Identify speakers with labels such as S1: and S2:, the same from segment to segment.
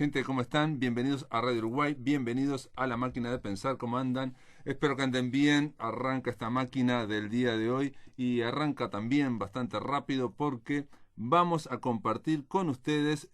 S1: Gente, ¿cómo están? Bienvenidos a Radio Uruguay, bienvenidos a La Máquina de Pensar, ¿cómo andan? Espero que anden bien, arranca esta máquina del día de hoy y arranca también bastante rápido porque vamos a compartir con ustedes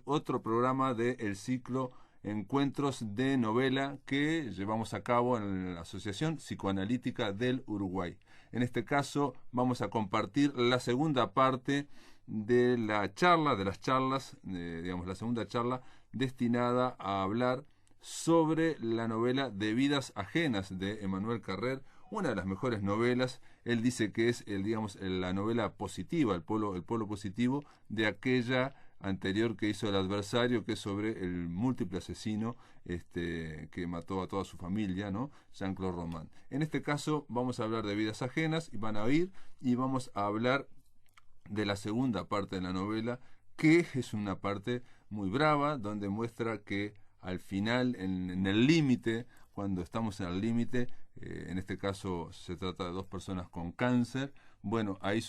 S1: otro programa del ciclo Encuentros de Novela que llevamos a cabo en la Asociación Psicoanalítica del Uruguay. En este caso vamos a compartir la segunda parte de la charla, de las charlas, digamos la segunda charla destinada a hablar sobre la novela De vidas ajenas de Emmanuel Carrer, una de las mejores novelas. Él dice que es la novela positiva, el polo positivo de aquella anterior que hizo El adversario, que es sobre el múltiple asesino que mató a toda su familia, ¿no? Jean-Claude Roman. En este caso vamos a hablar de vidas ajenas y van a oír y vamos a hablar de la segunda parte de la novela, que es una parte muy brava, donde muestra que al final, en el límite, cuando estamos en el límite, en este caso se trata de dos personas con cáncer, bueno, ahí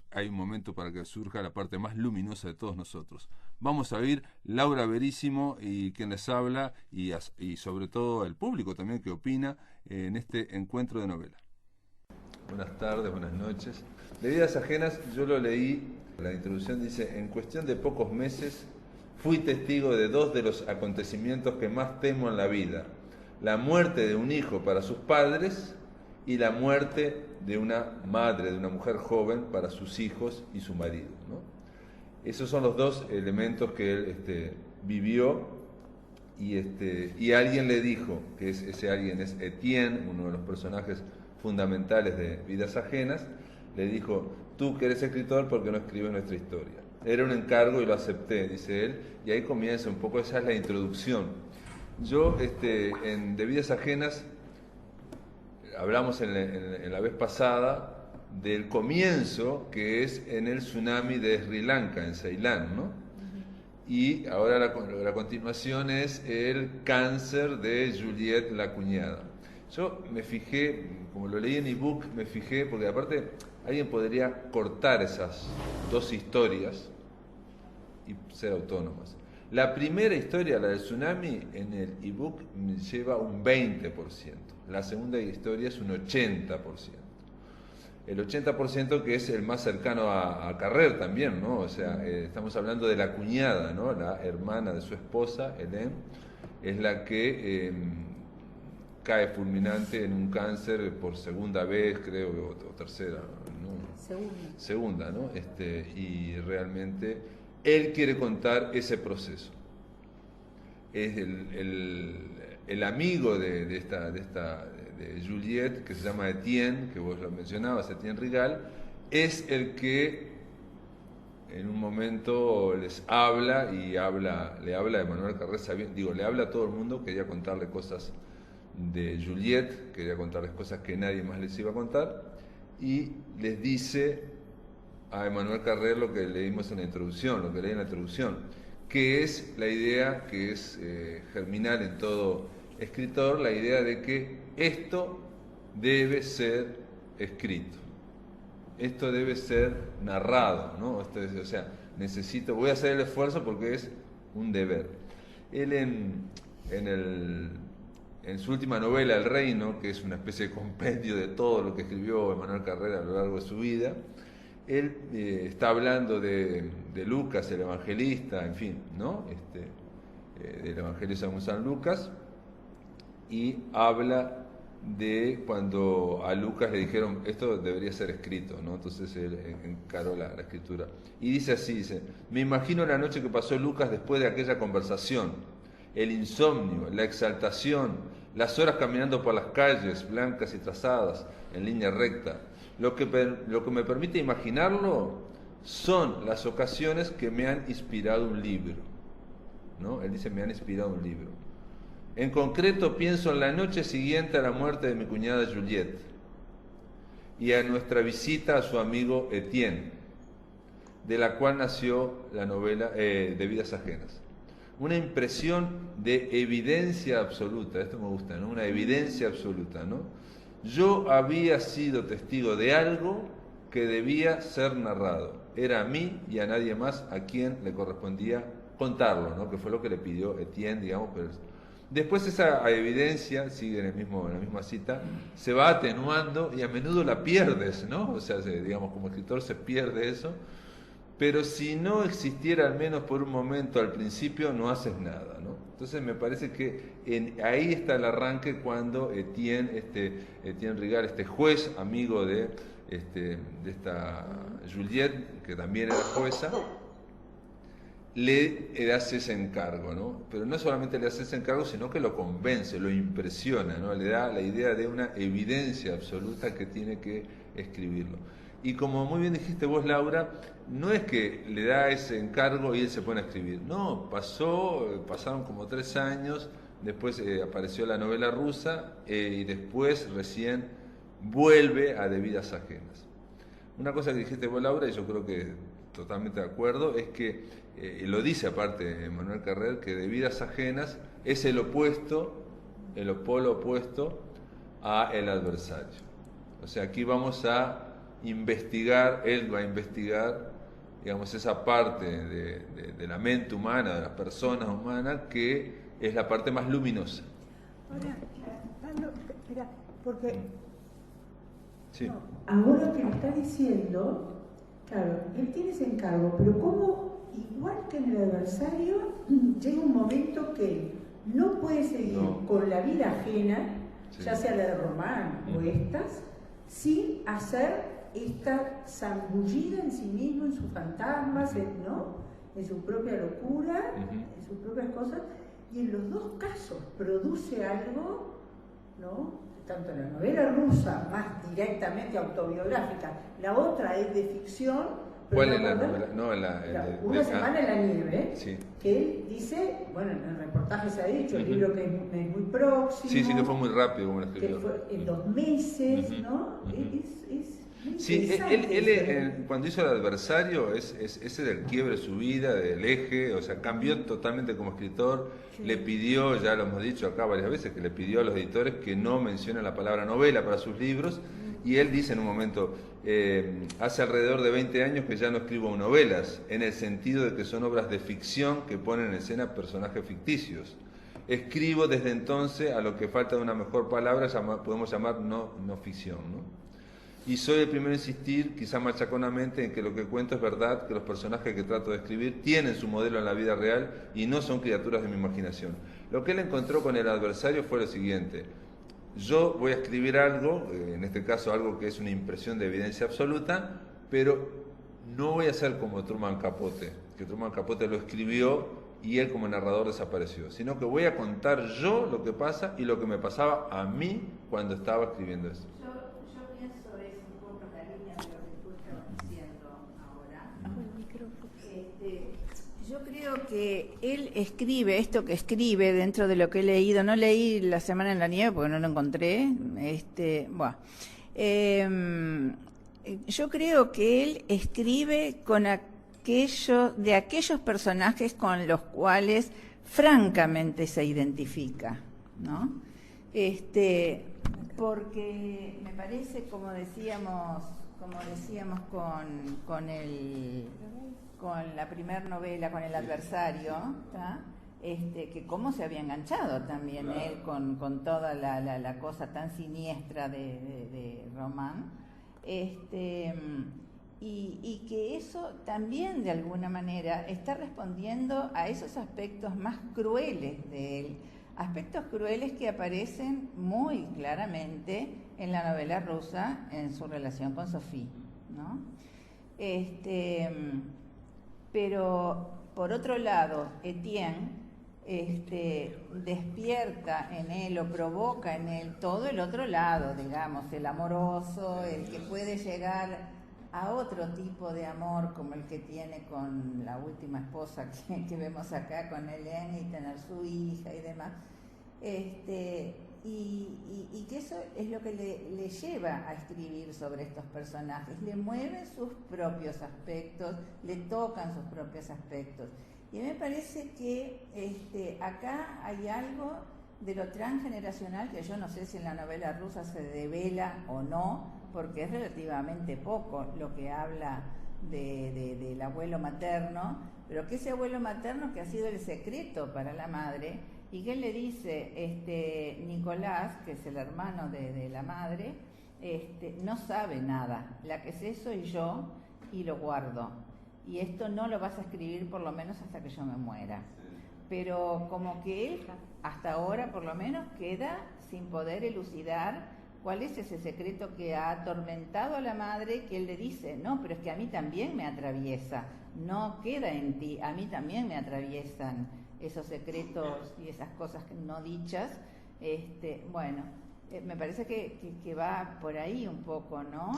S1: hay un momento para que surja la parte más luminosa de todos nosotros. Vamos a oír Laura Verísimo y quien les habla, y sobre todo el público también que opina en este encuentro de novela. Buenas tardes, buenas noches. De vidas ajenas, yo lo leí, la introducción dice: en cuestión de pocos meses fui testigo de dos de los acontecimientos que más temo en la vida: la muerte de un hijo para sus padres y la muerte de una madre, de una mujer joven para sus hijos y su marido, ¿no? Esos son los dos elementos que él vivió y alguien le dijo, que ese alguien es Etienne, uno de los personajes fundamentales de Vidas Ajenas, le dijo: tú que eres escritor, ¿por qué no escribes nuestra historia? Era un encargo y lo acepté, dice él, y ahí comienza un poco, esa es la introducción. Yo, en De Vidas Ajenas, hablamos en la vez pasada del comienzo, que es en el tsunami de Sri Lanka, en Ceilán, ¿no? Y ahora la continuación es el cáncer de Juliette, la cuñada. Yo me fijé, como lo leí en ebook, me fijé, porque aparte alguien podría cortar esas dos historias y ser autónomas. La primera historia, la del tsunami, en el ebook lleva un 20%. La segunda historia es un 80%. El 80% que es el más cercano a Carrer también, ¿no? O sea, estamos hablando de la cuñada, ¿no? La hermana de su esposa, Hélène, es la que cae fulminante en un cáncer por segunda vez, creo, o tercera, ¿no? Segunda, ¿no? Y realmente él quiere contar ese proceso. Es el amigo de Juliette, que se llama Etienne, que vos lo mencionabas, Etienne Rigal, es el que en un momento les habla le habla de Emmanuel Carrer, le habla a todo el mundo, quería contarle cosas de Juliette, quería contarles cosas que nadie más les iba a contar, y les dice a Emmanuel Carrer lo que leímos en la introducción, lo que leí en la introducción, que es la idea que es germinal en todo escritor, la idea de que esto debe ser escrito, esto debe ser narrado, ¿no? O sea, voy a hacer el esfuerzo porque es un deber. Él en su última novela, El Reino, que es una especie de compendio de todo lo que escribió Emmanuel Carrer a lo largo de su vida, él está hablando de Lucas, el evangelista, en fin, ¿no? Del evangelio según San Lucas, y habla de cuando a Lucas le dijeron esto debería ser escrito, ¿no? Entonces él encaró la escritura. Y dice así, me imagino la noche que pasó Lucas después de aquella conversación, el insomnio, la exaltación, las horas caminando por las calles blancas y trazadas en línea recta. Lo que me permite imaginarlo son las ocasiones que me han inspirado un libro, ¿no? Él dice, me han inspirado un libro. En concreto, pienso en la noche siguiente a la muerte de mi cuñada Juliette y a nuestra visita a su amigo Etienne, de la cual nació la novela De vidas ajenas. Una impresión de evidencia absoluta, esto me gusta, ¿no? Una evidencia absoluta, ¿no? Yo había sido testigo de algo que debía ser narrado. Era a mí y a nadie más a quien le correspondía contarlo, ¿no? Que fue lo que le pidió Etienne, digamos, pero después esa evidencia, sigue en la misma cita, se va atenuando y a menudo la pierdes, ¿no? O sea, digamos, como escritor se pierde eso, pero si no existiera al menos por un momento al principio, no haces nada, ¿no? Entonces me parece que ahí está el arranque cuando Etienne Rigal, este juez, amigo de esta Juliette, que también era jueza, le hace ese encargo, ¿no? Pero no solamente le hace ese encargo, sino que lo convence, lo impresiona, ¿no? Le da la idea de una evidencia absoluta que tiene que escribirlo. Y como muy bien dijiste vos, Laura, no es que le da ese encargo y él se pone a escribir. No, pasaron como 3 años, después apareció la novela rusa y después recién vuelve a De vidas ajenas. Una cosa que dijiste vos, Laura, y yo creo que totalmente de acuerdo, es que lo dice aparte Manuel Carrer, que De vidas ajenas es el polo opuesto a El adversario. O sea, aquí vamos a investigar, él va a investigar, digamos, esa parte de la mente humana, de las personas humanas, que es la parte más luminosa.
S2: Ahora, Pablo, espera, porque
S1: sí.
S2: No, ahora que me está diciendo, claro, él tiene ese encargo, pero como igual que en El adversario, llega un momento que no puede seguir con la vida ajena, ya sea la de Román o estas, sin hacer esta zambullida en sí mismo, en sus fantasmas, ¿no? En su propia locura, en sus propias cosas, y en los dos casos produce algo, ¿no? Tanto la novela rusa, más directamente autobiográfica, la otra es de ficción.
S1: ¿Cuál es la novela? No,
S2: Una semana en la nieve,
S1: sí.
S2: Que él dice, bueno, en el reportaje se ha dicho, el libro que es muy próximo.
S1: Sí, que fue muy rápido como lo escribió.
S2: Que fue en 2 meses, ¿no?
S1: Sí, él cuando hizo El adversario, ese del quiebre de su vida, del eje, o sea, cambió totalmente como escritor. Sí. Le pidió, ya lo hemos dicho acá varias veces, que le pidió a los editores que no mencionen la palabra novela para sus libros. Y él dice en un momento, hace alrededor de 20 años que ya no escribo novelas, en el sentido de que son obras de ficción que ponen en escena personajes ficticios. Escribo desde entonces a lo que falta de una mejor palabra, podemos llamar no ficción, ¿no? Y soy el primero en insistir, quizá machaconamente, en que lo que cuento es verdad, que los personajes que trato de escribir tienen su modelo en la vida real y no son criaturas de mi imaginación. Lo que él encontró con El adversario fue lo siguiente: yo voy a escribir algo, en este caso algo que es una impresión de evidencia absoluta, pero no voy a ser como Truman Capote, que Truman Capote lo escribió y él como narrador desapareció, sino que voy a contar yo lo que pasa y lo que me pasaba a mí cuando estaba escribiendo eso.
S3: Yo pienso es un poco la línea de lo que tú estabas diciendo ahora. Yo creo que él escribe esto que escribe dentro de lo que he leído. No leí La semana en la nieve porque no lo encontré. Yo creo que él escribe con de aquellos personajes con los cuales francamente se identifica, ¿no? Porque me parece, como decíamos con la primera novela, con El adversario, ¿tá? Que cómo se había enganchado también él con toda la cosa tan siniestra de Román, y que eso también de alguna manera está respondiendo a esos aspectos más crueles de él, aspectos crueles que aparecen muy claramente en la novela rusa en su relación con Sophie, ¿no? Pero por otro lado, Etienne despierta en él o provoca en él todo el otro lado, digamos, el amoroso, el que puede llegar a otro tipo de amor como el que tiene con la última esposa que vemos acá, con Hélène, y tener su hija y demás. Y que eso es lo que le lleva a escribir sobre estos personajes, le mueven sus propios aspectos, le tocan sus propios aspectos. Y me parece que acá hay algo de lo transgeneracional que yo no sé si en la novela rusa se devela o no, porque es relativamente poco lo que habla del abuelo materno, pero que ese abuelo materno que ha sido el secreto para la madre, y que él le dice, Nicolás, que es el hermano de la madre, no sabe nada, la que sé soy yo y lo guardo, y esto no lo vas a escribir por lo menos hasta que yo me muera. Pero como que él, hasta ahora por lo menos, queda sin poder elucidar cuál es ese secreto que ha atormentado a la madre, que él le dice, no, pero es que a mí también me atraviesa, no queda en ti, a mí también me atraviesan esos secretos y esas cosas no dichas. Bueno, me parece que va por ahí un poco, ¿no?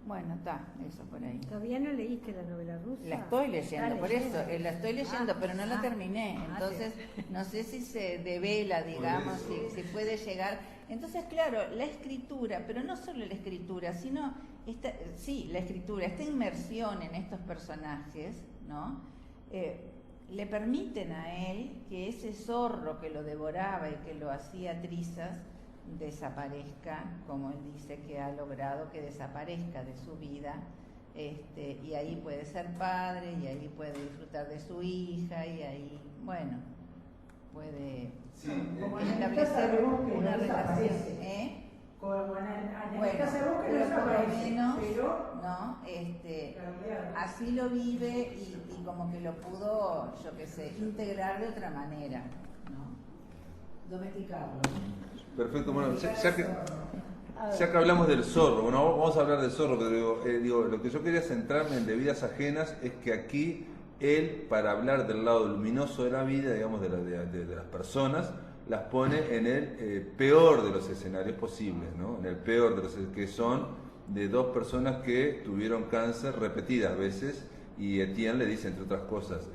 S3: Bueno, está, eso por ahí.
S4: ¿Todavía no leíste la novela rusa?
S3: La estoy leyendo, por eso, la estoy leyendo, pero no la terminé. Entonces, no sé si se devela, digamos, si puede llegar. Entonces, claro, la escritura, pero no solo la escritura, sino, la escritura, esta inmersión en estos personajes, ¿no? Le permiten a él que ese zorro que lo devoraba y que lo hacía trizas, desaparezca, como él dice que ha logrado que desaparezca de su vida, y ahí puede ser padre, y ahí puede disfrutar de su hija, y ahí, bueno, puede establecer una relación. Bueno, pero por lo menos, ¿no? Así lo vive y como que lo pudo, yo qué sé, integrar de otra manera, ¿no? Domesticarlo.
S1: Perfecto, bueno, ya que hablamos del zorro, bueno, vamos a hablar del zorro, pero digo, lo que yo quería centrarme en De vidas ajenas es que aquí él, para hablar del lado luminoso de la vida, digamos, de las personas, las pone en el peor de los escenarios posibles, ¿no? En el peor de los que son de dos personas que tuvieron cáncer repetidas veces, y Etienne le dice, entre otras cosas,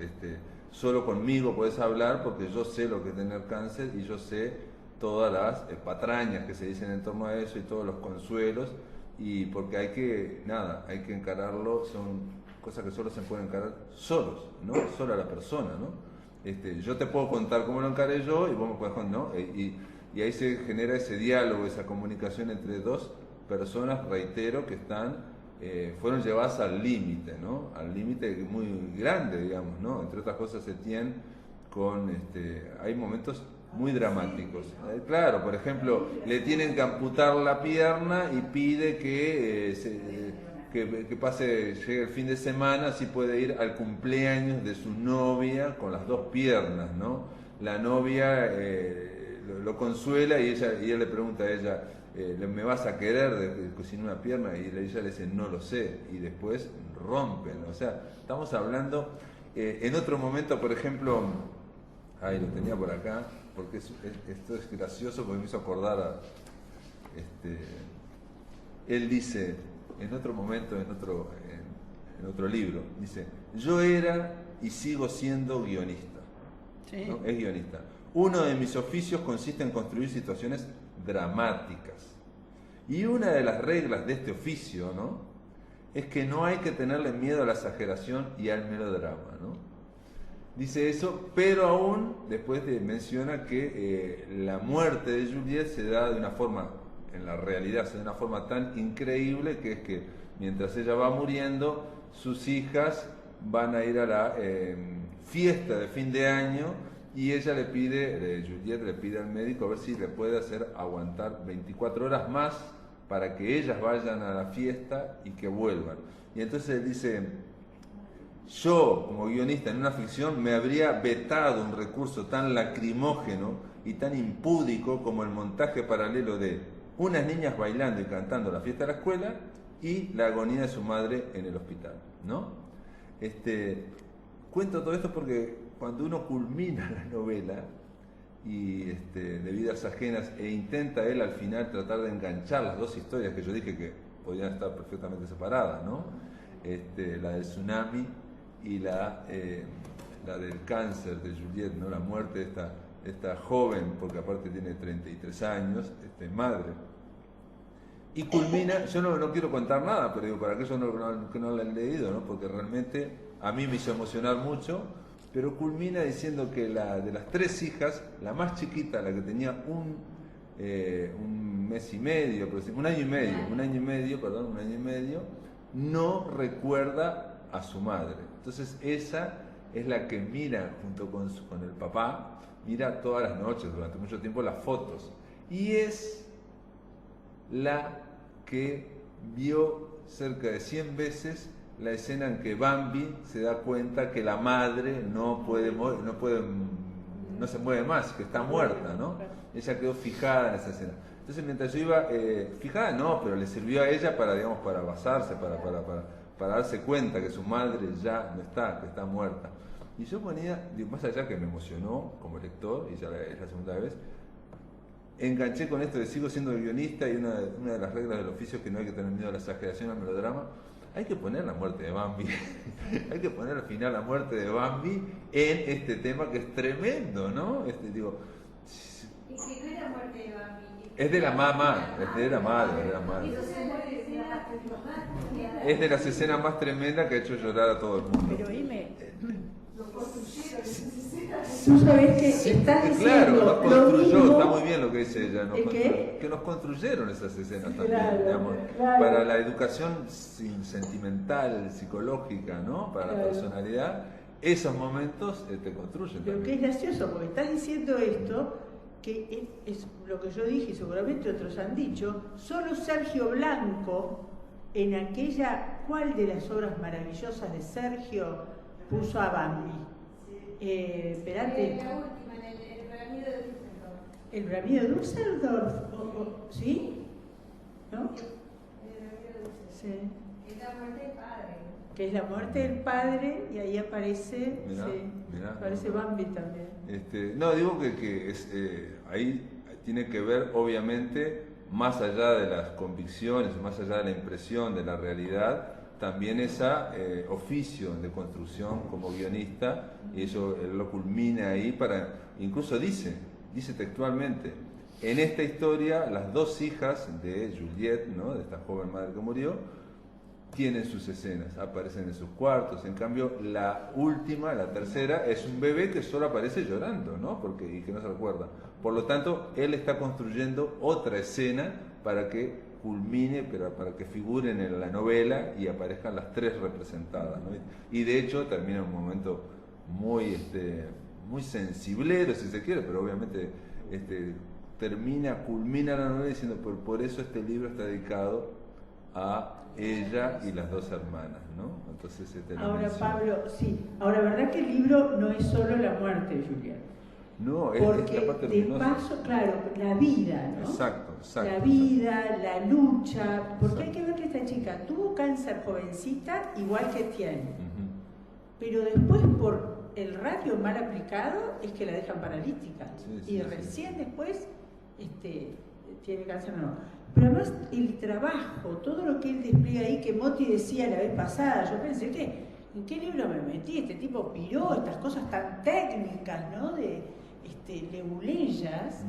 S1: solo conmigo puedes hablar porque yo sé lo que es tener cáncer y yo sé todas las patrañas que se dicen en torno a eso y todos los consuelos, y porque hay que encararlo, son cosas que solo se pueden encarar solos, ¿no? Sola la persona, ¿no? Yo te puedo contar cómo lo encaré yo y vos me podés contar, ¿no? Y ahí se genera ese diálogo, esa comunicación entre dos personas, reitero, que fueron llevadas al límite, ¿no? Al límite muy grande, digamos, ¿no? Entre otras cosas, Etienne hay momentos muy dramáticos. Claro, por ejemplo, le tienen que amputar la pierna y pide que llegue el fin de semana, así puede ir al cumpleaños de su novia con las dos piernas, ¿no? La novia lo consuela y él le pregunta a ella, ¿me vas a querer sin una pierna? Y ella le dice, no lo sé, y después rompen. O sea, estamos hablando, en otro momento, por ejemplo, lo tenía por acá, porque esto es gracioso porque me hizo acordar él dice en otro momento, en otro libro, dice, yo era y sigo siendo guionista. Sí. ¿No? Es guionista. Uno de mis oficios consiste en construir situaciones dramáticas. Y una de las reglas de este oficio, ¿no?, es que no hay que tenerle miedo a la exageración y al melodrama, ¿no? Dice eso, pero aún después menciona que la muerte de Juliette se da de una forma, en la realidad se da de una forma tan increíble, que es que mientras ella va muriendo, sus hijas van a ir a la fiesta de fin de año, y ella Juliette le pide al médico a ver si le puede hacer aguantar 24 horas más para que ellas vayan a la fiesta y que vuelvan. Y entonces él dice, yo, como guionista en una ficción, me habría vetado un recurso tan lacrimógeno y tan impúdico como el montaje paralelo de unas niñas bailando y cantando la fiesta de la escuela y la agonía de su madre en el hospital, ¿no? Cuento todo esto porque cuando uno culmina la novela y de vidas ajenas e intenta él al final tratar de enganchar las dos historias que yo dije que podían estar perfectamente separadas, ¿no? La del tsunami y la del cáncer de Juliette, ¿no? La muerte de esta joven, porque aparte tiene 33 años, madre. Y culmina, yo no quiero contar nada, pero digo, para aquellos que no lo han leído, ¿no?, porque realmente a mí me hizo emocionar mucho, pero culmina diciendo que de las tres hijas, la más chiquita, la que tenía un mes y medio, un año y medio, no recuerda a su madre. Entonces esa es la que mira junto con el papá, mira todas las noches, durante mucho tiempo, las fotos. Y es la que vio cerca de 100 veces la escena en que Bambi se da cuenta que la madre no se mueve más, que está muerta, ¿no? Ella quedó fijada en esa escena. Entonces mientras yo iba, fijada no, pero le sirvió a ella para, digamos, para basarse, para darse cuenta que su madre ya no está, que está muerta. Y yo ponía, más allá que me emocionó como lector, y ya es la segunda vez, enganché con esto de sigo siendo guionista, y una de las reglas del oficio es que no hay que tener miedo a la exageración, al melodrama. Hay que poner la muerte de Bambi, hay que poner al final la muerte de Bambi en este tema que es tremendo, ¿no? Digo,
S5: y que no es la muerte de Bambi.
S1: Es de la mamá, es de la madre, Es de las escenas más tremendas que ha hecho llorar a todo el mundo.
S2: Pero tú sabes que estás diciendo
S1: claro, nos construyó,
S2: mismo,
S1: está muy bien lo que dice ella, que nos construyeron esas escenas también, digamos, para la educación sentimental, psicológica, ¿no? Para la personalidad, esos momentos te construyen.
S2: Pero
S1: también.
S2: que es gracioso, porque estás diciendo esto, que es lo que yo dije y seguramente otros han dicho, solo Sergio Blanco, en aquella, ¿cuál de las obras maravillosas de Sergio puso a Bambi? Esperate.
S5: La última, el Ramiro de Düsseldorf.
S2: ¿El Ramiro de Düsseldorf? ¿Sí? ¿No?
S5: El Ramiro de Düsseldorf.
S2: Sí.
S5: Es la muerte del padre.
S2: Que es la muerte del padre y ahí aparece, aparece Bambi también.
S1: No, digo que es, ahí tiene que ver, obviamente, más allá de las convicciones, más allá de la impresión de la realidad, también ese oficio de construcción como guionista, y eso él lo culmina ahí incluso dice textualmente, en esta historia las dos hijas de Juliette, ¿no? De esta joven madre que murió, tienen sus escenas, aparecen en sus cuartos. En cambio, la última, la tercera, es un bebé que solo aparece llorando, ¿no? Y que no se recuerda. Por lo tanto, él está construyendo otra escena para que culmine, pero para que figuren en la novela y aparezcan las tres representadas, ¿no? Y de hecho termina en un momento muy sensiblero, si se quiere, pero obviamente culmina la novela diciendo, por eso este libro está dedicado a ella y las dos hermanas, ¿no? Entonces
S2: ahora Pablo, sí, ahora verdad que el libro no es solo la muerte de Julián.
S1: No,
S2: porque
S1: es la parte
S2: de
S1: luminosa.
S2: paso, claro, la vida, ¿no?
S1: Exacto.
S2: La vida, la lucha, porque hay que ver que esta chica tuvo cáncer jovencita, igual que Etienne, pero después por el radio mal aplicado es que la dejan paralítica, y recién después tiene cáncer no. Pero además el trabajo, todo lo que él despliega ahí, que Moti decía la vez pasada, yo pensé que, ¿en qué libro me metí? Este tipo piró estas cosas tan técnicas, ¿no? De leguleyas,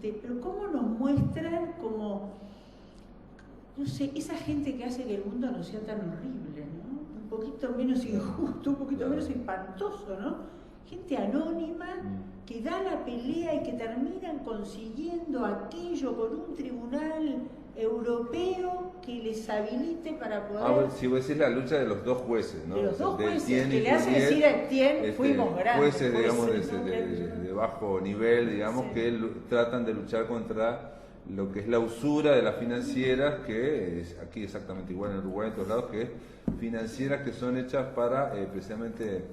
S2: pero cómo nos muestran como, no sé, esa gente que hace que el mundo no sea tan horrible, ¿no? Un poquito menos injusto, un poquito menos espantoso, ¿no? Gente anónima que da la pelea y que terminan consiguiendo aquello con un tribunal europeo que les habilite para poder...
S1: si vos decís la lucha de los dos jueces, ¿no?
S2: De los dos jueces,
S1: Etienne
S2: que le hacen decir a Etienne, fuimos grandes.
S1: Jueces, digamos, de bajo nivel, digamos, que tratan de luchar contra lo que es la usura de las financieras, que es aquí exactamente igual en Uruguay, en todos lados, que es financieras que son hechas para precisamente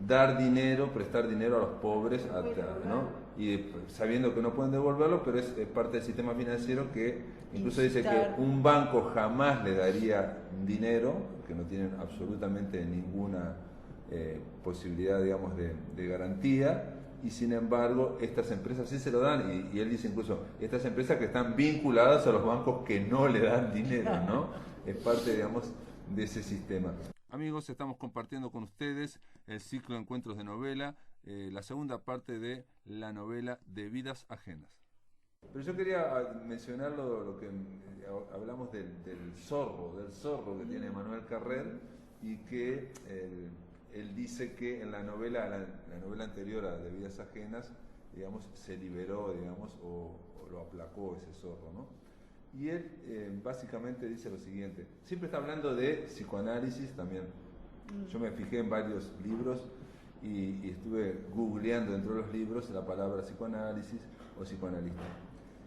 S1: dar dinero, prestar dinero a los pobres, ¿no? Y sabiendo que no pueden devolverlo, pero es parte del sistema financiero que incluso dice que un banco jamás le daría dinero, que no tienen absolutamente ninguna posibilidad, digamos, de garantía, y sin embargo estas empresas sí se lo dan, y él dice incluso, estas empresas que están vinculadas a los bancos que no le dan dinero, ¿no? Es parte, digamos, de ese sistema. Amigos, estamos compartiendo con ustedes el ciclo de encuentros de novela, la segunda parte de la novela de Vidas Ajenas. Pero yo quería mencionar lo que hablamos del zorro que tiene Manuel Carrer, y que él dice que en la novela anterior a de Vidas Ajenas, digamos, se liberó, digamos, o lo aplacó ese zorro, ¿no? Y él básicamente dice lo siguiente, siempre está hablando de psicoanálisis también. Yo me fijé en varios libros y estuve googleando dentro de los libros la palabra psicoanálisis o psicoanalista.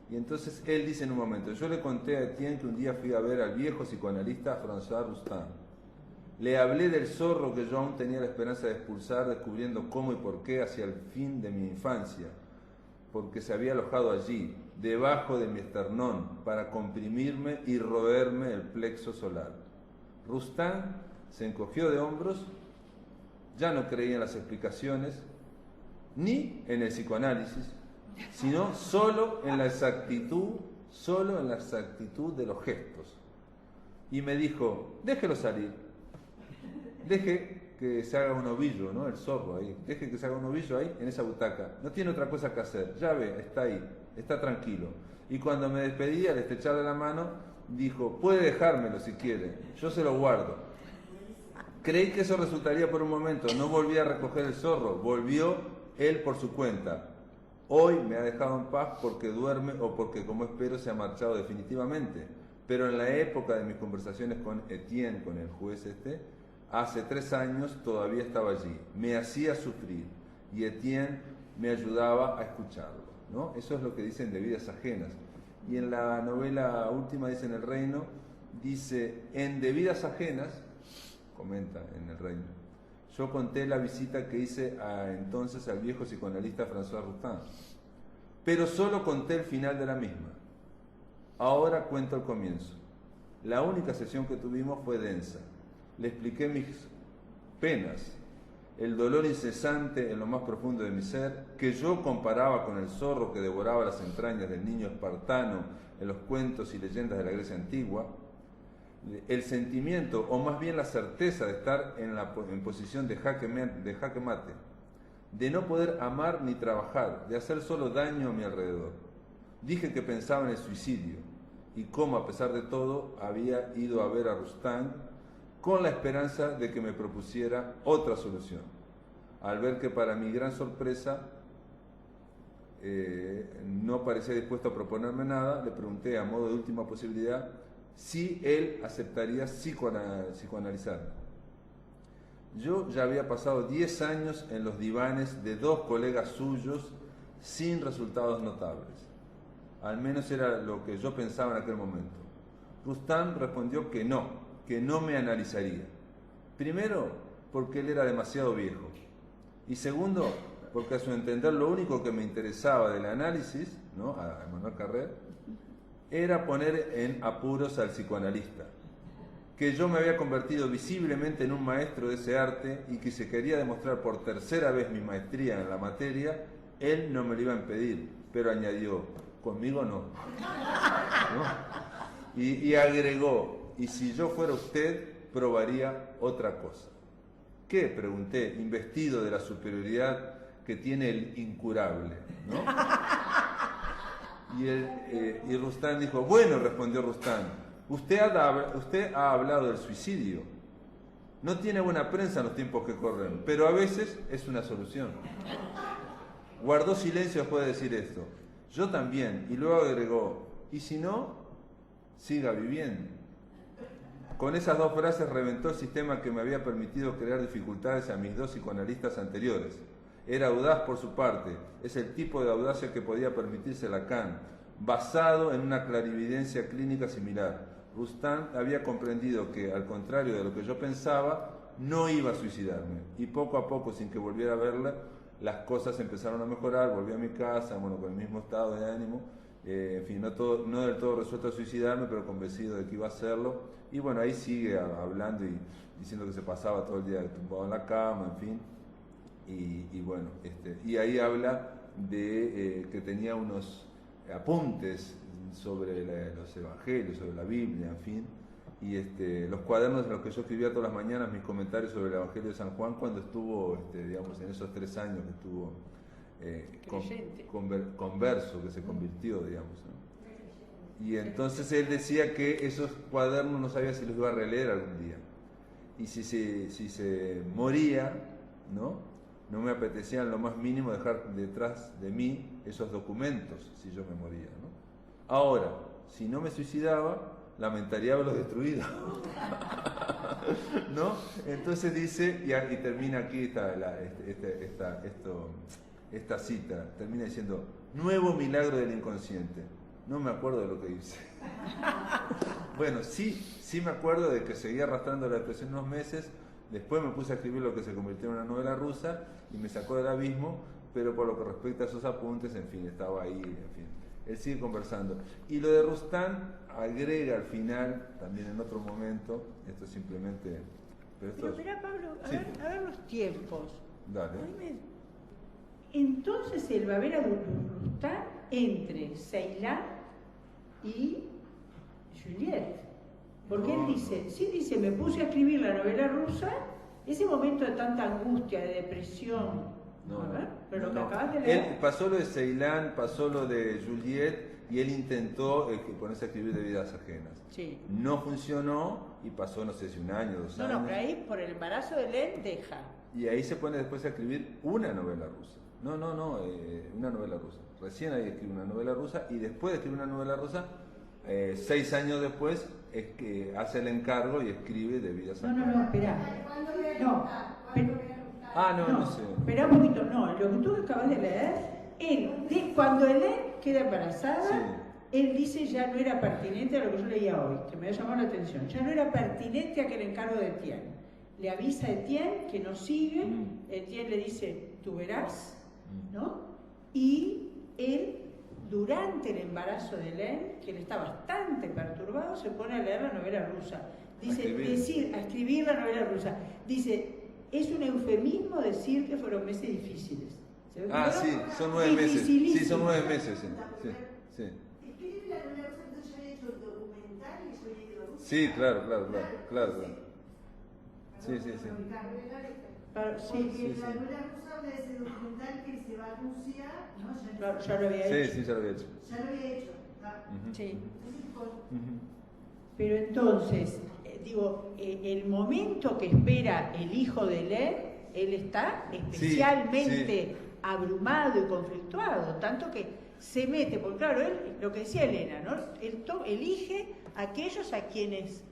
S1: Y entonces él dice en un momento, yo le conté a Etienne que un día fui a ver al viejo psicoanalista François Roustan. Le hablé del zorro que yo aún tenía la esperanza de expulsar, descubriendo cómo y por qué hacia el fin de mi infancia, porque se había alojado allí, debajo de mi esternón, para comprimirme y roerme el plexo solar. Roustan se encogió de hombros, ya no creía en las explicaciones, ni en el psicoanálisis, sino solo en la exactitud de los gestos. Y me dijo, déjelo salir, deje que se haga un ovillo, ¿no? El zorro ahí, deje que se haga un ovillo ahí, en esa butaca, no tiene otra cosa que hacer, ya ve, está ahí, está tranquilo. Y cuando me despedí, al estrecharle la mano, dijo, puede dejármelo si quiere, yo se lo guardo. Creí que eso resultaría por un momento, no volví a recoger el zorro, volvió él por su cuenta. Hoy me ha dejado en paz porque duerme o porque, como espero, se ha marchado definitivamente. Pero en la época de mis conversaciones con Etienne, con el juez hace 3 años todavía estaba allí. Me hacía sufrir y Etienne me ayudaba a escucharlo, ¿no? Eso es lo que dicen de Vidas Ajenas. Y en la novela última, dice en El Reino, dice, en De Vidas Ajenas, comenta en El Reino, yo conté la visita que hice entonces al viejo psicoanalista François Roustan, pero solo conté el final de la misma. Ahora cuento el comienzo. La única sesión que tuvimos fue densa. Le expliqué mis penas, el dolor incesante en lo más profundo de mi ser, que yo comparaba con el zorro que devoraba las entrañas del niño espartano en los cuentos y leyendas de la Grecia antigua, el sentimiento, o más bien la certeza de estar en posición de jaque mate, de no poder amar ni trabajar, de hacer solo daño a mi alrededor. Dije que pensaba en el suicidio y cómo, a pesar de todo, había ido a ver a Roustan con la esperanza de que me propusiera otra solución. Al ver que, para mi gran sorpresa, no parecía dispuesto a proponerme nada, le pregunté a modo de última posibilidad si él aceptaría psicoanalizarme. Yo ya había pasado 10 años en los divanes de 2 colegas suyos sin resultados notables. Al menos era lo que yo pensaba en aquel momento. Roustan respondió que no me analizaría. Primero, porque él era demasiado viejo. Y segundo, porque a su entender lo único que me interesaba del análisis, ¿no?, a Emmanuel Carrère, era poner en apuros al psicoanalista, que yo me había convertido visiblemente en un maestro de ese arte y que si quería demostrar por 3ª vez mi maestría en la materia, él no me lo iba a impedir, pero añadió, conmigo no. ¿No? Y agregó, y si yo fuera usted, probaría otra cosa. ¿Qué?, pregunté, investido de la superioridad que tiene el incurable, ¿no? Y Roustan dijo, bueno, respondió Roustan, usted ha hablado del suicidio. No tiene buena prensa en los tiempos que corren, pero a veces es una solución. Guardó silencio después de decir esto. Yo también, y luego agregó, y si no, siga viviendo. Con esas 2 frases reventó el sistema que me había permitido crear dificultades a mis 2 psicoanalistas anteriores. Era audaz por su parte, es el tipo de audacia que podía permitirse Lacan, basado en una clarividencia clínica similar. Roustan había comprendido que, al contrario de lo que yo pensaba, no iba a suicidarme, y poco a poco, sin que volviera a verla, las cosas empezaron a mejorar. Volví a mi casa, bueno, con el mismo estado de ánimo, en fin, no del todo resuelto a suicidarme, pero convencido de que iba a hacerlo. Y bueno, ahí sigue hablando y diciendo que se pasaba todo el día tumbado en la cama, en fin. Y bueno, y ahí habla de que tenía unos apuntes sobre los evangelios, sobre la Biblia, en fin, y los cuadernos en los que yo escribía todas las mañanas mis comentarios sobre el Evangelio de San Juan cuando estuvo, digamos, en esos 3 años que estuvo converso, que se convirtió, digamos, ¿no? Y entonces él decía que esos cuadernos no sabía si los iba a releer algún día, y si se moría, no me apetecía en lo más mínimo dejar detrás de mí esos documentos si yo me moría, ¿no? Ahora, si no me suicidaba, lamentaría haberlo destruido. ¿No? Entonces dice, y termina aquí esta cita, termina diciendo, nuevo milagro del inconsciente. No me acuerdo de lo que dice. Bueno, sí me acuerdo de que seguía arrastrando la depresión unos meses, después me puse a escribir lo que se convirtió en una novela rusa y me sacó del abismo, pero por lo que respecta a esos apuntes, en fin, estaba ahí, en fin. Él sigue conversando. Y lo de Rustán agrega al final, también en otro momento, esto es simplemente...
S2: Pero mirá, Pablo,
S1: Sí.
S2: a ver los tiempos.
S1: Dale.
S2: Entonces él va a ver a Rustán entre Ceilán y Juliette. Porque él dice, me puse a escribir la novela rusa, ese momento de tanta angustia, de depresión. A ver, pero lo que acabas de leer.
S1: Él pasó lo de Ceilán, pasó lo de Juliette, y él intentó ponerse a escribir de vidas ajenas.
S2: Sí.
S1: No funcionó y pasó, no sé si un año, 2 años.
S2: No, pero ahí por el embarazo de él deja.
S1: Y ahí se pone después a escribir una novela rusa. No, una novela rusa. Recién ahí escribe una novela rusa y después de escribir una novela rusa, 6 años después es que hace el encargo y escribe de vidas ajenas.
S2: No, espera.
S5: ¿Cuándo voy a
S2: No,
S5: juntar? ¿Cuándo voy a juntar?
S1: No sé.
S2: Espera un poquito, no, lo que tú acabas de leer, cuando Hélène queda embarazada,
S1: Sí.
S2: él dice ya no era pertinente a lo que yo leía hoy, que me ha llamado la atención, ya no era pertinente aquel encargo de Etienne. Le avisa a Etienne que no sigue, Etienne le dice, tú verás, ¿no? Y él, durante el embarazo de Hélène, que él está bastante perturbado, se pone a leer la novela rusa. Dice, a escribir la novela rusa. Dice, es un eufemismo decir que fueron meses difíciles.
S1: Sí, son 9 meses. Sí, son 9 meses. Sí.
S5: Escribir la novela rusa, entonces yo había hecho el documental y yo había ido a Rusia.
S1: Sí, claro. Sí.
S2: Claro,
S5: Porque
S2: sí.
S5: la novela rusa habla de ese documental que se va a Rusia, ¿no?
S2: Claro, ya lo había hecho.
S1: Sí, ya lo había hecho.
S5: Ya lo había hecho.
S2: Sí.
S5: Entonces,
S2: Pero entonces, el momento que espera el hijo de Hélène, él está especialmente abrumado y conflictuado, tanto que se mete, porque claro, él, lo que decía Elena, ¿no? Él elige a aquellos a quienes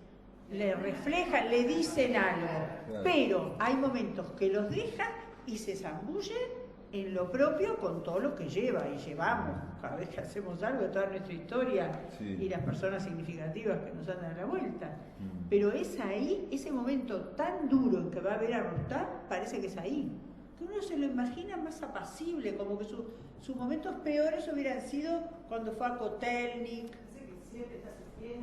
S2: le reflejan, le dicen algo, pero hay momentos que los deja y se zambulle en lo propio con todo lo que lleva y llevamos cada vez que hacemos algo, toda nuestra historia y las personas significativas que nos andan a la vuelta. Pero es ahí, ese momento tan duro en que va a ver a Rustán, parece que es ahí. Que uno se lo imagina más apacible, como que sus momentos peores hubieran sido cuando fue a Kotelnik.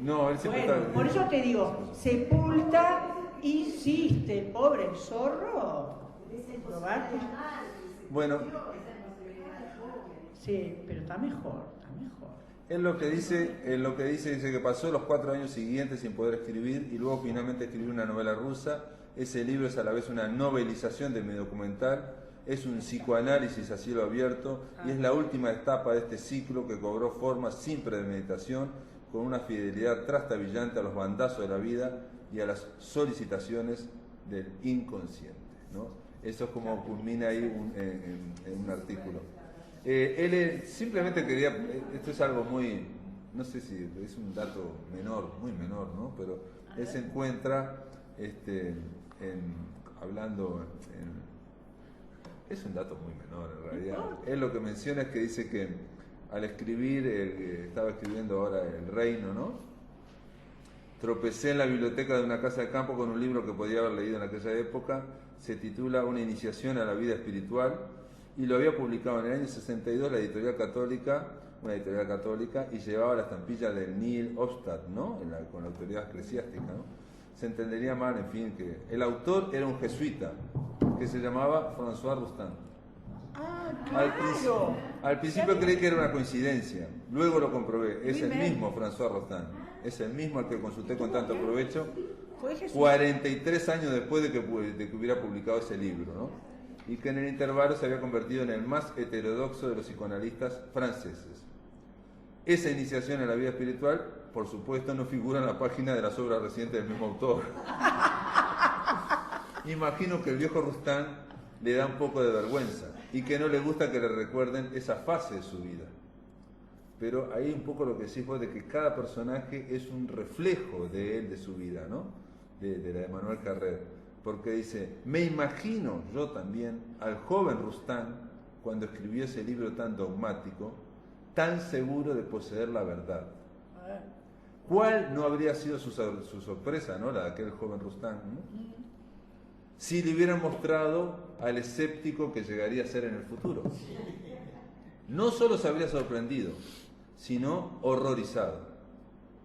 S1: No, él siempre está...
S2: Por eso te digo, Sepulta, insiste, el pobre el zorro.
S1: Bueno,
S2: sí, pero está mejor.
S1: él lo que dice dice que pasó los 4 años siguientes sin poder escribir y luego finalmente escribió una novela rusa. Ese libro es a la vez una novelización de mi documental, es un psicoanálisis a cielo abierto y es la última etapa de este ciclo que cobró forma sin premeditación, con una fidelidad trastabillante a los bandazos de la vida y a las solicitaciones del inconsciente, ¿no? Eso es como culmina ahí en un artículo. Él simplemente quería, esto es algo muy, no sé si es un dato menor, muy menor, ¿no? Pero él se encuentra es un dato muy menor en realidad. Él lo que menciona es que dice que al escribir, estaba escribiendo ahora El Reino, ¿no? Tropecé en la biblioteca de una casa de campo con un libro que podía haber leído en aquella época, se titula Una iniciación a la vida espiritual, y lo había publicado en el año 62 la editorial católica, una editorial católica, y llevaba la estampilla del Neil Hofstad, ¿no? Con la autoridad eclesiástica, ¿no? Se entendería mal, en fin, que el autor era un jesuita que se llamaba François Rustán.
S2: Claro.
S1: Al principio creí que era una coincidencia, luego lo comprobé, es el mismo François Rustán, es el mismo al que consulté con tanto provecho, 43 años después de que hubiera publicado ese libro, ¿no? Y que en el intervalo se había convertido en el más heterodoxo de los psicoanalistas franceses. Esa iniciación en la vida espiritual, por supuesto, no figura en la página de las obras recientes del mismo autor. Imagino que el viejo Rustán le da un poco de vergüenza y que no le gusta que le recuerden esa fase de su vida. pero ahí un poco lo que decís vos de que cada personaje es un reflejo de él, de su vida, ¿no? De la de Manuel Carrer, porque dice, me imagino yo también al joven Rustán cuando escribió ese libro tan dogmático, tan seguro de poseer la verdad. ¿Cuál no habría sido su sorpresa, ¿no? La de aquel joven Rustán, ¿no? Si le hubieran mostrado al escéptico que llegaría a ser en el futuro. No solo se habría sorprendido, sino horrorizado.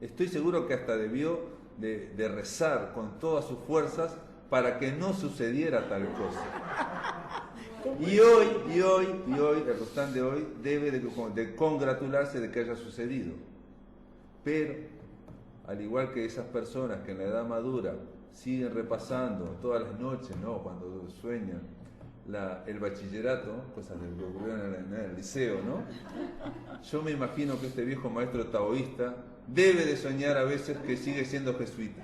S1: Estoy seguro que hasta debió de rezar con todas sus fuerzas para que no sucediera tal cosa. Y hoy, el Rustán de hoy debe de congratularse de que haya sucedido. Pero, al igual que esas personas que en la edad madura siguen repasando todas las noches, ¿no? Cuando sueñan el bachillerato, cosas que ocurrieron en el liceo, ¿no? Yo me imagino que este viejo maestro taoísta debe de soñar a veces que sigue siendo jesuita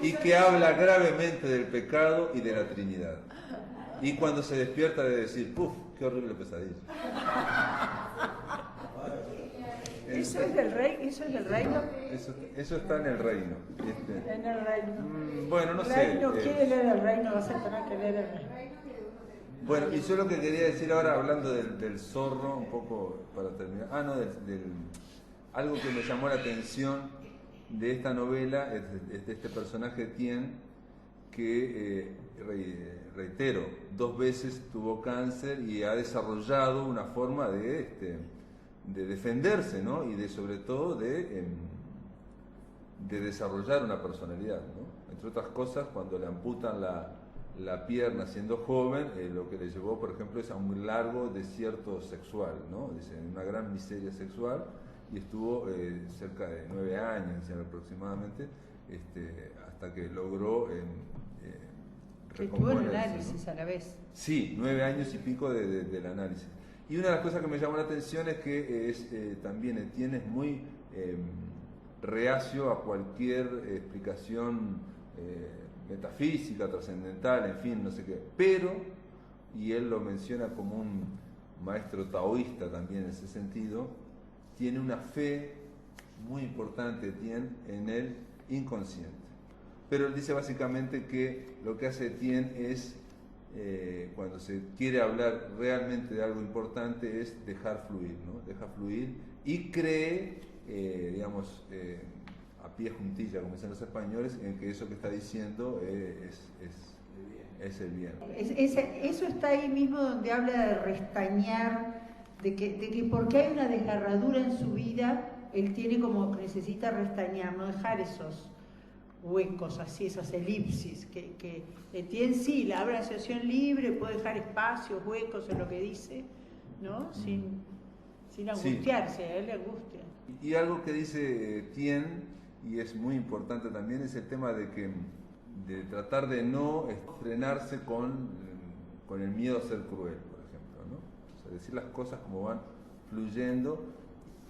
S1: y que habla gravemente del pecado y de la Trinidad. Y cuando se despierta de decir, ¡puf! ¡Qué horrible pesadilla!
S2: ¿Eso es del reino?
S1: Eso está en el reino.
S2: En el reino.
S1: Bueno, no sé.
S2: Reino, quiere leer el reino, vas a tener que leer el reino.
S1: Bueno, y yo lo que quería decir ahora, hablando del zorro, un poco para terminar. Algo que me llamó la atención de esta novela es de este personaje Tien, que, reitero, 2 veces tuvo cáncer y ha desarrollado una forma de defenderse, ¿no? Y sobre todo de desarrollar una personalidad, ¿no? Entre otras cosas, cuando le amputan la pierna siendo joven, lo que le llevó, por ejemplo, es a un largo desierto sexual, ¿no? Dice, una gran miseria sexual, y estuvo cerca de 9 años aproximadamente, hasta que logró
S2: que tuvo el análisis, ¿no? A la vez.
S1: Sí, 9 años y pico del análisis. Y una de las cosas que me llamó la atención es que también Etienne es muy reacio a cualquier explicación metafísica, trascendental, en fin, no sé qué. Pero, y él lo menciona como un maestro taoísta también en ese sentido, tiene una fe muy importante, Etienne, en el inconsciente. Pero él dice básicamente que lo que hace Etienne es, cuando se quiere hablar realmente de algo importante, es dejar fluir, ¿no? Deja fluir y cree, a pie juntilla, como dicen los españoles, en que eso que está diciendo es el bien.
S2: Eso está ahí mismo donde habla de restañar, de que porque hay una desgarradura en su vida, él tiene como que necesita restañar, no dejar esos huecos así, esas elipsis, que Etienne sí, la abre la asociación libre, puede dejar espacios, huecos en lo que dice, ¿no? Sin angustiarse, sí. A él le angustia.
S1: Y algo que dice Etienne, y es muy importante también, es el tema de tratar de no frenarse con el miedo a ser cruel, por ejemplo, ¿no? O sea, decir las cosas como van fluyendo.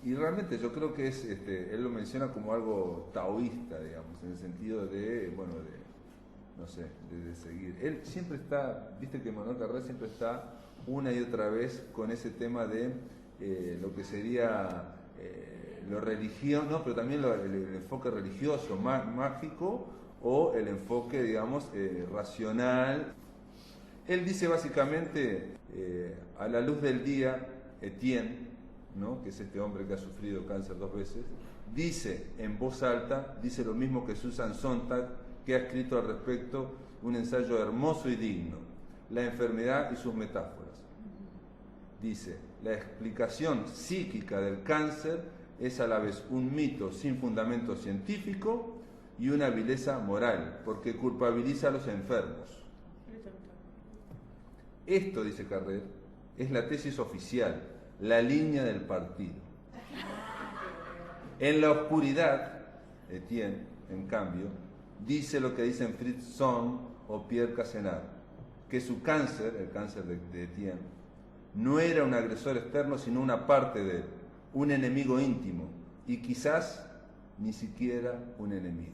S1: Y realmente yo creo que él lo menciona como algo taoísta, digamos, en el sentido de seguir. Él siempre está, viste que Manuel Carrer siempre está una y otra vez con ese tema de lo que sería lo religioso, no, pero también el enfoque religioso, mágico, o el enfoque, digamos, racional. Él dice básicamente, a la luz del día, Etienne, ¿no? Que es este hombre que ha sufrido cáncer 2 veces, dice en voz alta, dice lo mismo que Susan Sontag, que ha escrito al respecto un ensayo hermoso y digno, La enfermedad y sus metáforas. Dice, la explicación psíquica del cáncer es a la vez un mito sin fundamento científico y una vileza moral, porque culpabiliza a los enfermos. Esto, dice Carrer, es la tesis oficial, la línea del partido. En la oscuridad, Etienne, en cambio, dice lo que dicen Fritz Sohn o Pierre Casenard, que su cáncer, el cáncer de Etienne, no era un agresor externo, sino una parte de él, un enemigo íntimo, y quizás ni siquiera un enemigo.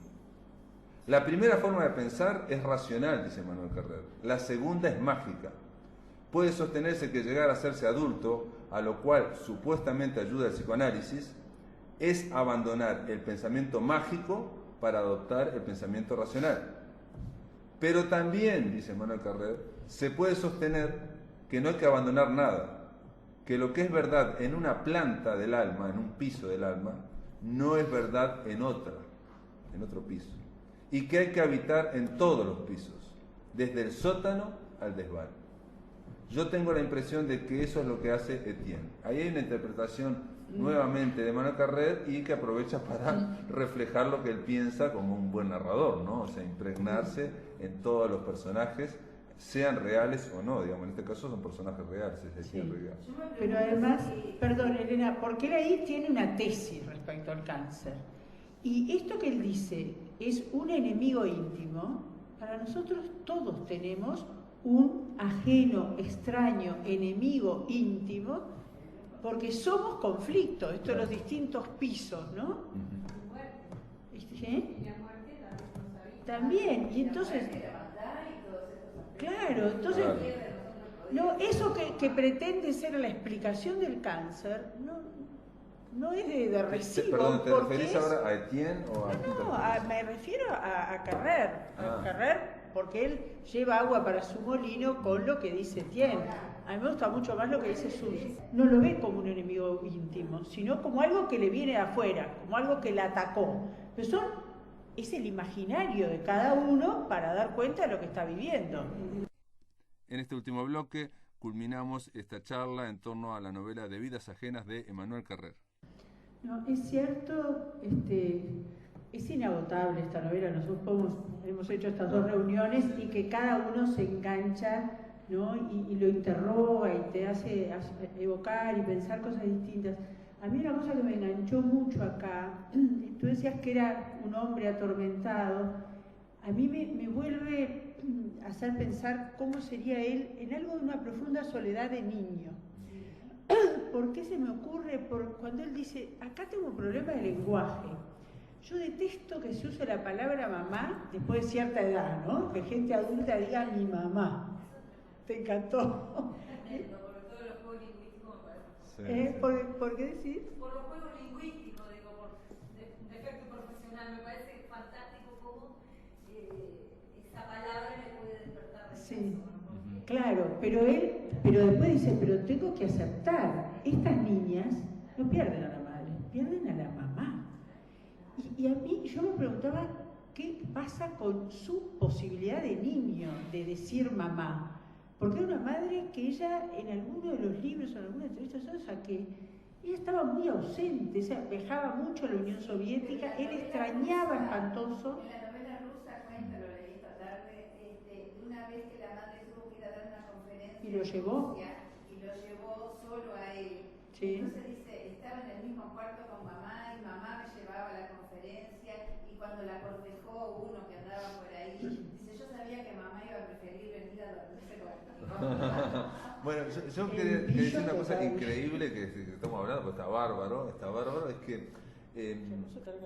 S1: La primera forma de pensar es racional, dice Manuel Carrer. La segunda es mágica. Puede sostenerse que llegar a hacerse adulto, a lo cual supuestamente ayuda el psicoanálisis, es abandonar el pensamiento mágico para adoptar el pensamiento racional. Pero también, dice Emmanuel Carrère, se puede sostener que no hay que abandonar nada, que lo que es verdad en una planta del alma, en un piso del alma, no es verdad en otro piso, y que hay que habitar en todos los pisos, desde el sótano al desván. Yo tengo la impresión de que eso es lo que hace Etienne. Ahí hay una interpretación nuevamente de Emmanuel Carrère y que aprovecha para reflejar lo que él piensa como un buen narrador, ¿no? O sea, impregnarse en todos los personajes, sean reales o no, digamos, en este caso son personajes reales, es decir, reales.
S2: Pero además, perdón Elena, porque él ahí tiene una tesis respecto al cáncer. Y esto que él dice es un enemigo íntimo, para nosotros todos tenemos un ajeno, extraño, enemigo íntimo, porque somos conflicto, esto de los distintos pisos, ¿no? También, y entonces, claro, entonces, no, eso que pretende ser la explicación del cáncer, no es de recibo.
S1: Perdón, ¿te referís ahora a Etienne o a...?
S2: No, me refiero a Carrère, porque él lleva agua para su molino con lo que dice Etienne. A mí me gusta mucho más lo que dice Susi. No lo ve como un enemigo íntimo, sino como algo que le viene de afuera, como algo que la atacó. Pero es el imaginario de cada uno para dar cuenta de lo que está viviendo.
S1: En este último bloque culminamos esta charla en torno a la novela de Vidas Ajenas de Emmanuel Carrère.
S2: No, es cierto, es inagotable esta novela. Nosotros hemos hecho estas dos reuniones y que cada uno se engancha, ¿no? y lo interroga y te hace evocar y pensar cosas distintas. A mí una cosa que me enganchó mucho acá, tú decías que era un hombre atormentado, a mí me vuelve a hacer pensar cómo sería él en algo de una profunda soledad de niño. ¿Por qué se me ocurre? Cuando él dice, acá tengo un problema de lenguaje. Yo detesto que se use la palabra mamá después de cierta edad, ¿no? Que gente adulta diga mi mamá. ¿Te encantó?
S5: Por todos los juegos lingüísticos me parece.
S2: ¿Por qué decís?
S5: Por los juegos lingüísticos, digo, por defecto profesional, me parece fantástico cómo esa palabra le puede despertar rechazo.
S2: Sí. Claro, pero después dice, pero tengo que aceptar, estas niñas no pierden a la madre, pierden a la mamá. Y a mí, yo me preguntaba, ¿qué pasa con su posibilidad de niño de decir mamá? Porque era una madre que ella, en alguno de los libros, en alguna entrevista, yo saqué, ella estaba muy ausente, o sea, viajaba mucho a la Unión Soviética, él extrañaba espantoso.
S3: En la novela rusa cuenta, lo leí esta tarde, una vez que la madre tuvo que ir a dar una conferencia
S2: ¿Y lo llevó?
S3: y lo llevó solo a él.
S2: Sí.
S3: Entonces dice, estaba en el mismo cuarto con mamá y mamá me llevaba a la conferencia y cuando la cortejó uno que andaba por ahí, dice, yo sabía que mamá iba a preferir venir a dormirse conmigo.
S1: Bueno, yo quería decir una cosa increíble que estamos hablando, pues está bárbaro, es que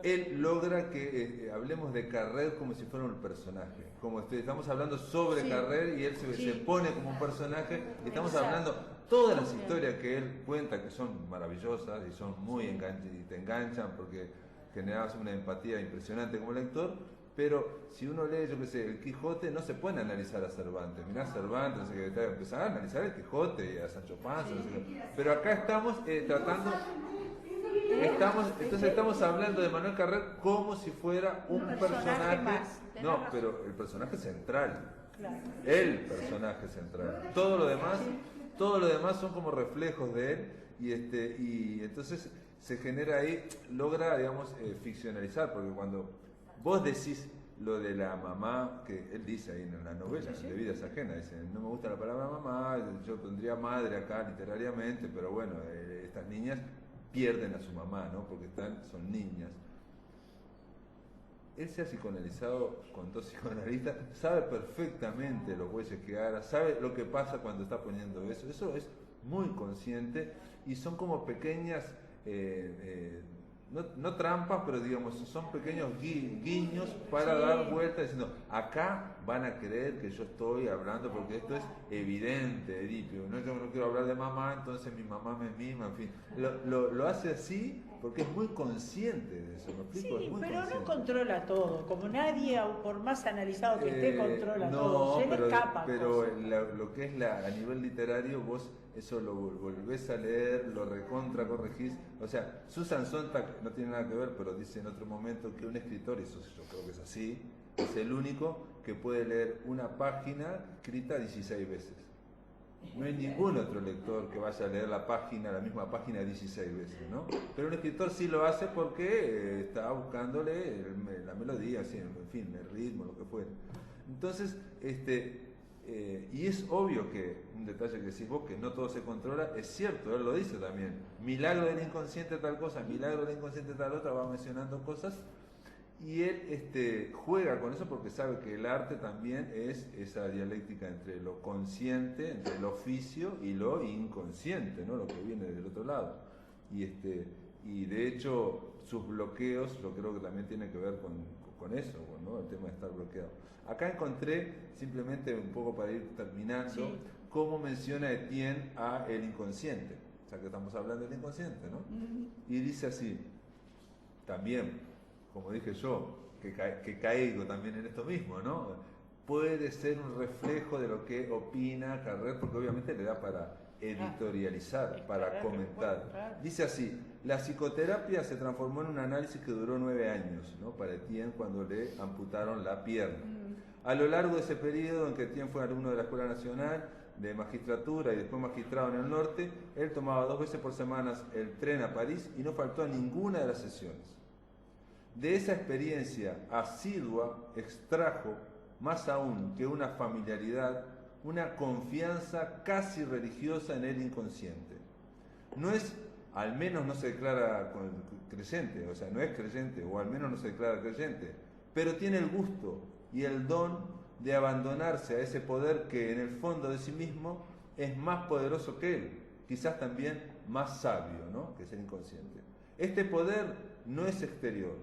S1: él logra que hablemos de Carrère como si fuera un personaje, como estamos hablando sobre Carrère y él se pone como un personaje, y estamos hablando todas las historias que él cuenta, que son maravillosas y son muy y te enganchan porque generas una empatía impresionante como lector. Pero si uno lee, yo qué sé, el Quijote, no se puede analizar a Cervantes. Mirá Cervantes, no sé qué, empezar a analizar el Quijote y a Sancho Panza, no sé qué. Pero acá estamos tratando... Entonces estamos hablando de Emmanuel Carrère como si fuera un personaje más. No, pero el personaje central. Claro. El personaje central. Todo lo demás son como reflejos de él y entonces se genera ahí, logra, digamos, ficcionalizar, porque cuando vos decís lo de la mamá, que él dice ahí en la novela, de Vidas Ajenas, dice, no me gusta la palabra mamá, yo pondría madre acá literariamente, pero bueno, estas niñas pierden a su mamá, ¿no? Porque son niñas. Él se ha psicoanalizado con dos psicoanalistas, sabe perfectamente los bueyes que hará, sabe lo que pasa cuando está poniendo eso es muy consciente y son como pequeñas no trampas, pero digamos, son pequeños guiños para dar vuelta diciendo, acá van a creer que yo estoy hablando porque esto es evidente, Edipio. No, yo no quiero hablar de mamá, entonces mi mamá me mima, en fin. Lo hace así porque es muy consciente de eso, ¿me explico?
S2: Sí,
S1: es muy
S2: pero
S1: consciente.
S2: no controla todo, como nadie, por más analizado que esté, controla todo, se le escapa
S1: pero
S2: cosas.
S1: lo que es a nivel literario, vos eso lo volvés a leer, lo recontra corregís. O sea, Susan Sontag no tiene nada que ver, pero dice en otro momento que un escritor, y eso yo creo que es así, es el único que puede leer una página escrita 16 veces. No hay ningún otro lector que vaya a leer la misma página 16 veces, ¿no? Pero un escritor sí lo hace porque está buscándole la melodía, así, en fin, el ritmo, lo que fuera. Entonces, y es obvio que, un detalle que decís vos, que no todo se controla, es cierto, él lo dice también. Milagro del inconsciente tal cosa, milagro del inconsciente tal otra, va mencionando cosas. Y él juega con eso porque sabe que el arte también es esa dialéctica entre lo consciente, entre el oficio y lo inconsciente, ¿no? Lo que viene del otro lado. Y de hecho sus bloqueos, yo creo que también tiene que ver con eso, ¿no? El tema de estar bloqueado. Acá encontré, simplemente un poco para ir terminando, sí, cómo menciona Etienne a el inconsciente. O sea que estamos hablando del inconsciente, ¿no? Y dice así, también, como dije yo, que caigo también en esto mismo, ¿no? Puede ser un reflejo de lo que opina Carrer, porque obviamente le da para editorializar, para comentar. Dice así, la psicoterapia se transformó en un análisis que duró 9 años, ¿no? Para Etienne cuando le amputaron la pierna. A lo largo de ese periodo en que Etienne fue alumno de la Escuela Nacional de Magistratura y después magistrado en el norte, él tomaba 2 veces por semana el tren a París y no faltó a ninguna de las sesiones. De esa experiencia asidua extrajo, más aún que una familiaridad, una confianza casi religiosa en el inconsciente. No es, al menos no se declara creyente, o sea, no es creyente, o al menos no se declara creyente, pero tiene el gusto y el don de abandonarse a ese poder que en el fondo de sí mismo es más poderoso que él, quizás también más sabio, ¿no? Que es el inconsciente. Este poder no es exterior,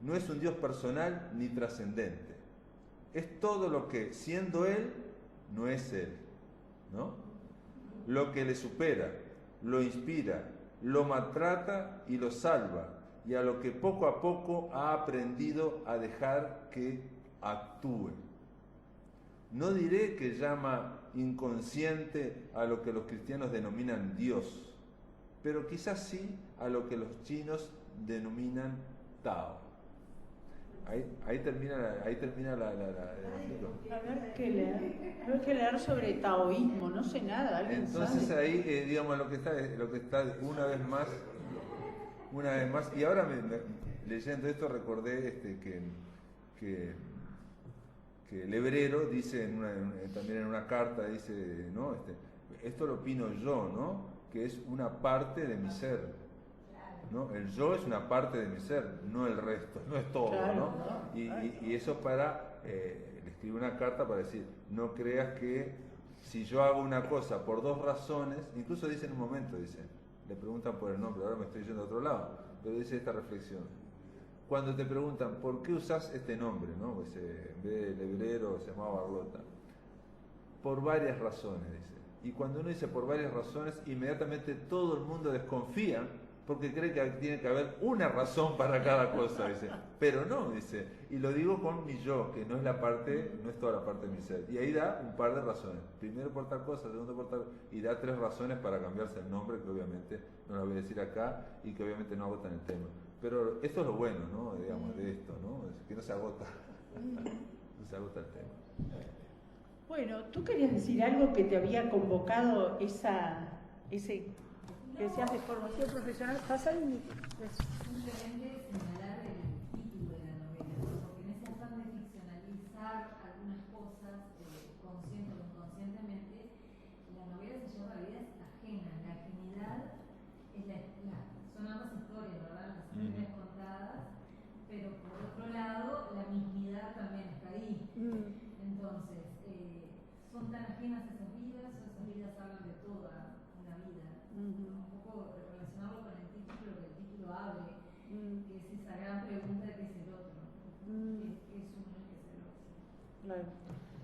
S1: no es un Dios personal ni trascendente. Es todo lo que, siendo Él, no es Él, ¿no? Lo que le supera, lo inspira, lo maltrata y lo salva, y a lo que poco a poco ha aprendido a dejar que actúe. No diré que llama inconsciente a lo que los cristianos denominan Dios, pero quizás sí a lo que los chinos denominan Tao. Ahí termina la
S2: Habrá que leer sobre taoísmo, no sé nada.
S1: Entonces
S2: sabe?
S1: ahí, digamos, lo que está una vez más, y ahora leyendo esto recordé que el hebrero dice también en una carta, dice, ¿no? Esto lo opino yo, ¿no? Que es una parte de mi ser. ¿No? El yo es una parte de mi ser, no el resto, no es todo, claro, ¿no? Y eso le escribo una carta para decir, no creas que si yo hago una cosa por 2 razones, incluso dice en un momento, le preguntan por el nombre, ahora me estoy yendo a otro lado, pero dice esta reflexión. Cuando te preguntan, ¿por qué usás este nombre? ¿No? Pues, en vez del hebrero se llamaba Barlota. Por varias razones, dice. Y cuando uno dice por varias razones, inmediatamente todo el mundo desconfía porque cree que tiene que haber una razón para cada cosa, dice. Pero no, dice, y lo digo con mi yo, que no es toda la parte de mi ser. Y ahí da un par de razones. Primero por tal cosa, segundo por tal, y da 3 razones para cambiarse el nombre, que obviamente no las voy a decir acá, y que obviamente no agotan el tema. Pero esto es lo bueno, ¿no? Digamos, de esto, ¿no? Es que no se agota, no se agota el tema.
S2: Bueno, tú querías decir algo que te había convocado ese... que seas de formación profesional, pasa y...
S5: Simplemente señalar el título de la novela, ¿no? Porque en ese afán de ficcionalizar algunas cosas, consciente o inconscientemente, la novela se llama Vidas Ajenas. La ajenidad son ambas historias, ¿verdad? Las historias contadas, pero por otro lado, la mismidad también está ahí. Entonces, son tan ajenas esas vidas hablan de toda una vida. Un poco relacionarlo con el título, que el título hable es esa gran pregunta de qué es el otro, qué es uno y qué es el otro.
S4: Claro.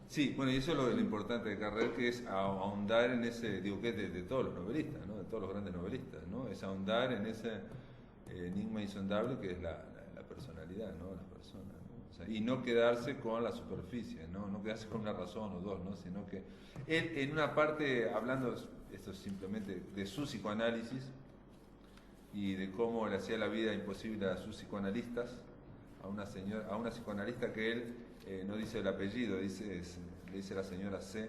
S1: Sí, bueno, y eso es lo importante de Carrer, que es ahondar en ese, digo, que es de todos los novelistas, ¿no? De todos los grandes novelistas, ¿no? Es ahondar en ese enigma insondable que es la personalidad, ¿no? La persona, ¿no? O sea, y no quedarse con la superficie, ¿no? No quedarse con una razón o dos, ¿no? Sino que él, en una parte, hablando, esto es simplemente de su psicoanálisis y de cómo le hacía la vida imposible a sus psicoanalistas, a una psicoanalista que él no dice el apellido, le dice la señora C.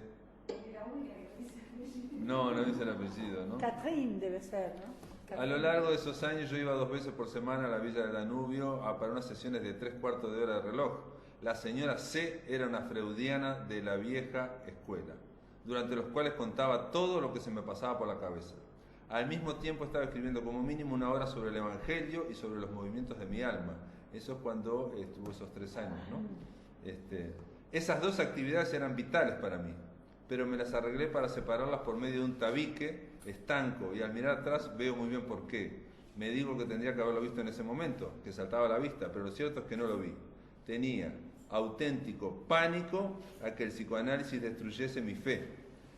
S1: No dice el apellido, ¿no?
S4: Catherine debe ser, ¿no?
S1: A lo largo de esos años yo iba 2 veces por semana a la Villa del Danubio para unas sesiones de 3/4 de hora de reloj. La señora C era una freudiana de la vieja escuela, durante los cuales contaba todo lo que se me pasaba por la cabeza. Al mismo tiempo estaba escribiendo como mínimo 1 hora sobre el Evangelio y sobre los movimientos de mi alma. Eso es cuando estuvo esos 3 años, ¿no? Esas 2 actividades eran vitales para mí, pero me las arreglé para separarlas por medio de un tabique estanco, y al mirar atrás veo muy bien por qué. Me digo que tendría que haberlo visto en ese momento, que saltaba a la vista, pero lo cierto es que no lo vi. Tenía auténtico pánico a que el psicoanálisis destruyese mi fe,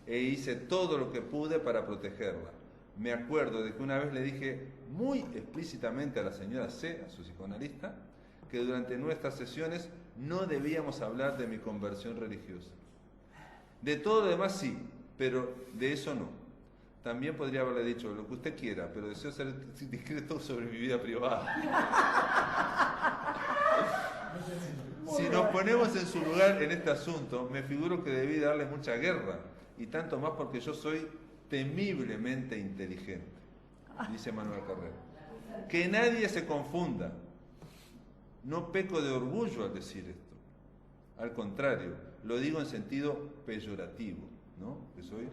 S1: e hice todo lo que pude para protegerla. Me acuerdo de que una vez le dije muy explícitamente a la señora C, a su psicoanalista, que durante nuestras sesiones no debíamos hablar de mi conversión religiosa. De todo lo demás sí, pero de eso no. También podría haberle dicho lo que usted quiera, pero deseo ser discreto sobre mi vida privada. Si nos ponemos en su lugar en este asunto, me figuro que debí darle mucha guerra, y tanto más porque yo soy temiblemente inteligente, dice Manuel Carrer. Que nadie se confunda. No peco de orgullo al decir esto. Al contrario, lo digo en sentido peyorativo, ¿no? Que soy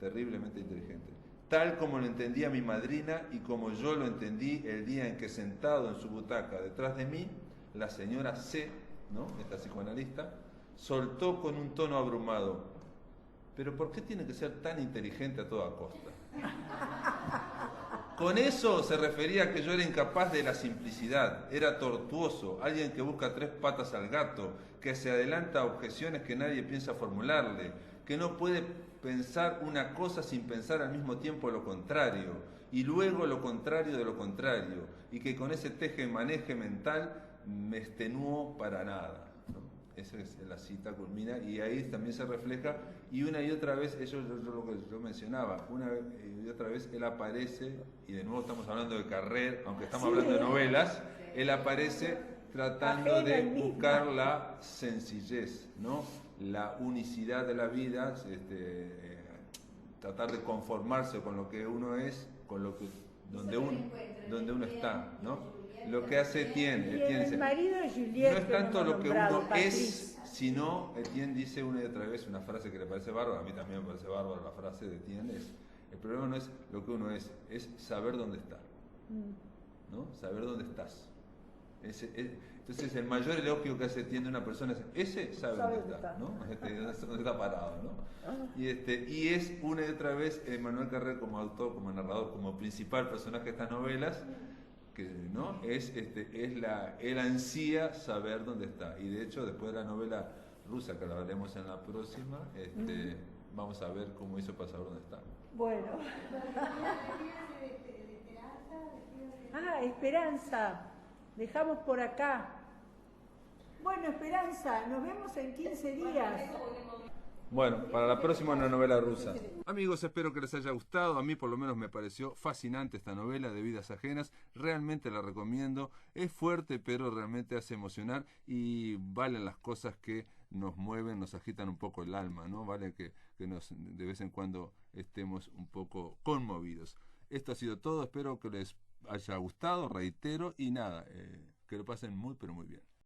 S1: terriblemente inteligente. Tal como lo entendía mi madrina y como yo lo entendí el día en que, sentado en su butaca detrás de mí, la señora C, ¿no? Esta psicoanalista, soltó con un tono abrumado: ¿pero por qué tiene que ser tan inteligente a toda costa? Con eso se refería a que yo era incapaz de la simplicidad, era tortuoso, alguien que busca 3 patas al gato, que se adelanta a objeciones que nadie piensa formularle, que no puede pensar una cosa sin pensar al mismo tiempo lo contrario, y luego lo contrario de lo contrario, y que con ese teje-maneje mental me extenuó para nada. Esa es la cita, culmina, y ahí también se refleja, y una y otra vez, eso es lo que yo mencionaba, una y otra vez él aparece, y de nuevo estamos hablando de Carrer, aunque estamos hablando de novelas, él aparece tratando de buscar la sencillez, ¿no? La unicidad de la vida, tratar de conformarse con lo que uno es, con lo que donde uno está, ¿no? Lo que hace Etienne.
S4: El marido de Juliette,
S1: no es tanto lo que uno
S4: Patrice.
S1: es, sino Etienne dice una y otra vez una frase que le parece bárbara, a mí también me parece bárbara la frase de Etienne, el problema no es lo que uno es saber dónde está, ¿no? Saber dónde estás. Entonces el mayor elogio que hace Etienne de una persona es ese sabe dónde está, ¿no? Dónde está parado, ¿no? Y es una y otra vez Manuel Carrer como autor, como narrador, como principal personaje de estas novelas, que no él ansía saber dónde está, y de hecho después de la novela rusa, que la veremos en la próxima, vamos a ver cómo hizo para saber dónde está.
S4: Bueno. Esperanza, dejamos por acá. Bueno, Esperanza, nos vemos en 15 días.
S1: Bueno, para la próxima una novela rusa. Amigos, espero que les haya gustado. A mí por lo menos me pareció fascinante esta novela de Vidas Ajenas. Realmente la recomiendo. Es fuerte, pero realmente hace emocionar, y valen las cosas que nos mueven, nos agitan un poco el alma, ¿no? Vale que de vez en cuando estemos un poco conmovidos. Esto ha sido todo. Espero que les haya gustado, reitero, y nada, que lo pasen muy, pero muy bien.